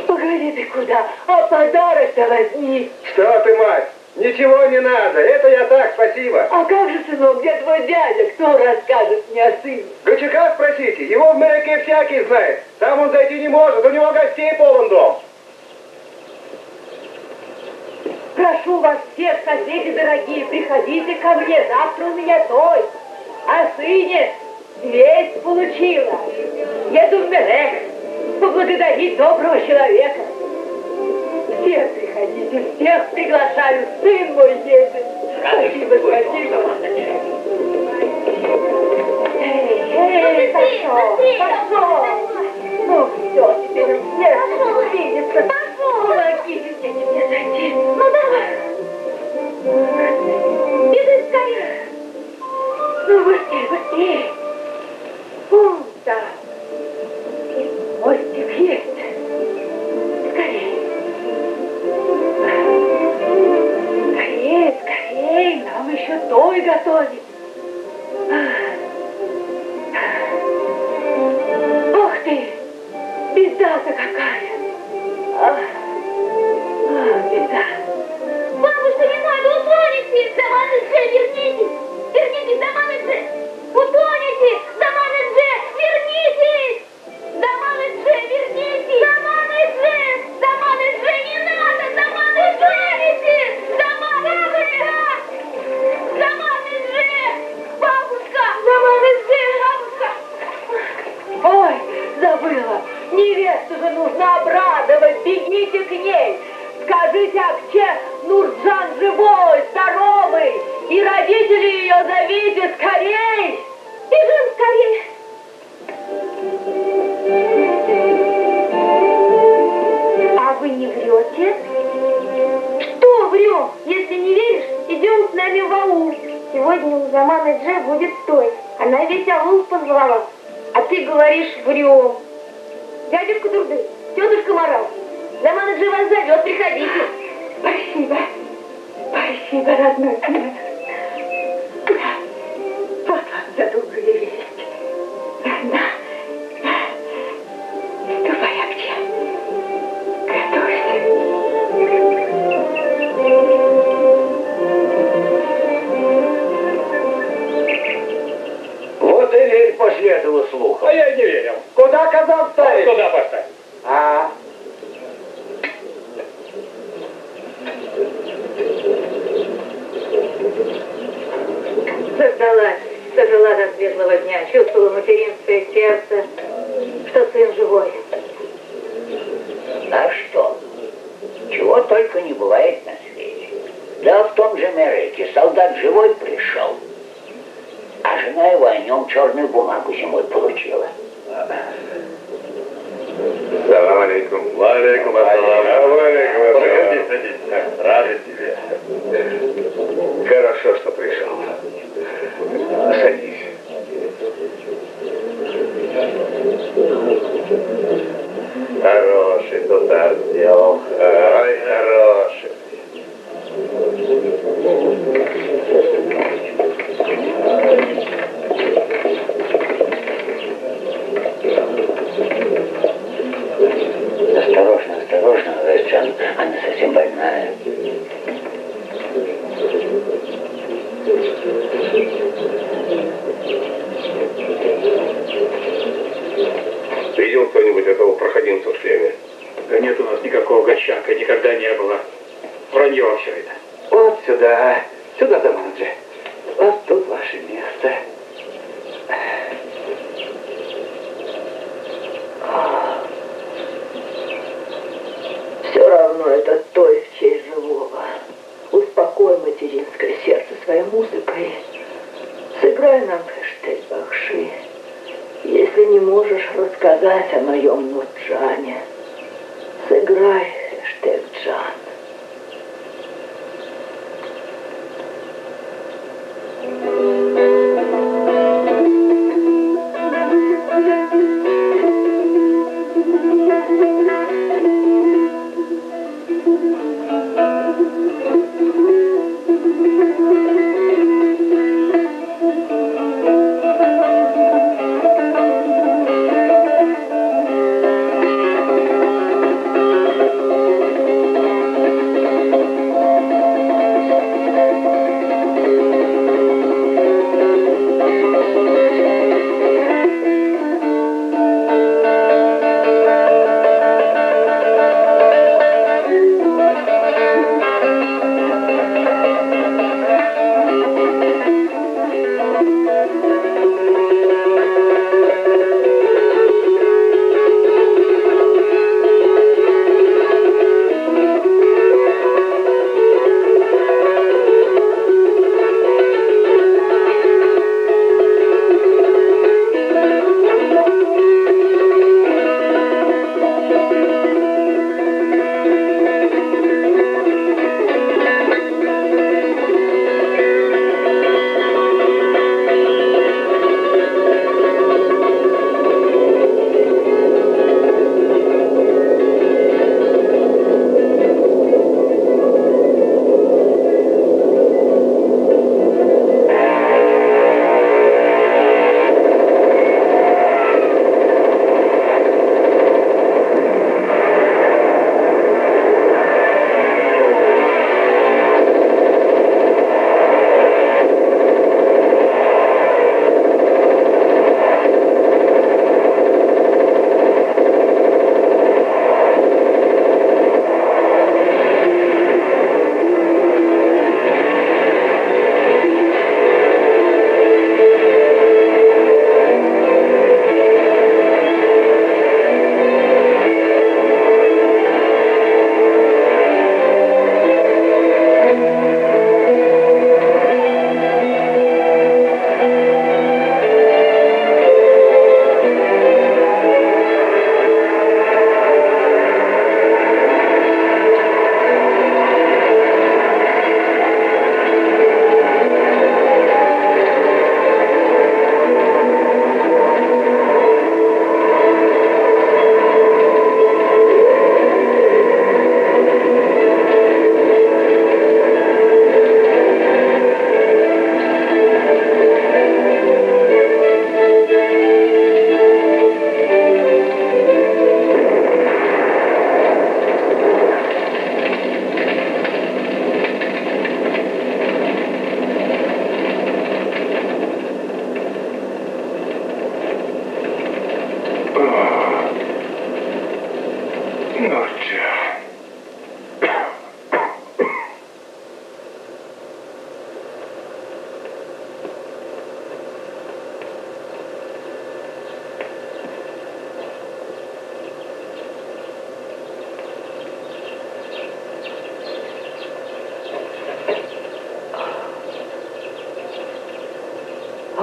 Погоди ты куда? А подарок-то возьми. Что ты, мать? Ничего не надо. Это я так, спасибо. А как же, сынок, где твой дядя? Кто расскажет мне о сыне? Гачака спросите. Его в Мереке всякий знает. Сам он зайти не может. У него гостей полон дом. Прошу вас всех, соседи дорогие, приходите ко мне. Завтра у меня той. О сыне весть получила. Еду в Мерек поблагодарить доброго человека. Всех приходите, всех приглашаю. Сын мой едет. Спасибо, спасибо. Эй, пошел, пошел. Ну все, теперь всех видится. Помогите мне зайти. Ну давай. Беги скорее. Ну быстрее, быстрее. Вон там. Мостик есть. Скорее. Скорее, скорее. Нам еще той готовить. Ох ты. Беда-то живой, здоровый. И родители ее зовите скорей. Бежим скорее. А вы не врете? Что врем? Если не веришь, идем с нами в аул. Сегодня у Заманы Дже будет той. Она весь аул позвала. А ты говоришь, врем. Дядюшка Дурды, тетушка Морал, Замана Дже вас зовет, приходите. Спасибо. Спасибо, родной сын. Вот вам за добрую весть. Да. Ступай, Акча. Готовься. Вот и верь после этого слуха. А я и не верил. Куда казан ставить? Куда поставить? А? Дожила до светлого дня, чувствовала материнское сердце, что сын живой. А что? Чего только не бывает на свете. Да в том же Мереке солдат живой пришел, а жена его о нем черную бумагу зимой получила. Салам алейкум. Валейкум ассалам. Валейкум ассалам. Проходи, садись. Рады тебе. Хорошо, что пришел. Садись. Хороший тутар сделал. Ай, хороший. Осторожно, осторожно, Райчан, она совсем больная. Видел кто-нибудь этого проходимца в шлеме? Да нет у нас никакого гощанка, никогда не было. Вранье все это. Вот сюда. Сюда, Заманджи. Вот тут ваше место. Все равно это той в честь живого. Успокой материнское сердце своей музыкой. Сыграй нам хэштег Бахши. Если не можешь рассказать о моем Нурджане, сыграй хэштег Джан.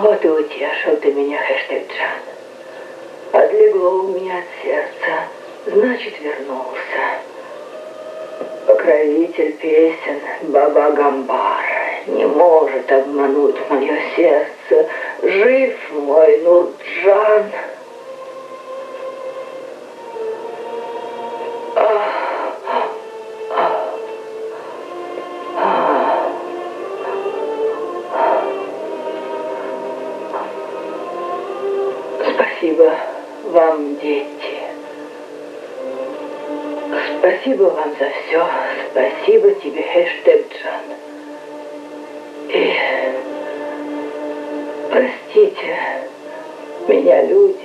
Вот и утешил ты меня, Хэштег-Джан. Отлегло у меня от сердца, значит, вернулся. Покровитель песен Баба Гамбар не может обмануть мое сердце. Жив мой Нурджан. Спасибо вам, дети. Спасибо вам за все. Спасибо тебе, Хэштег-Джан. И простите меня, люди.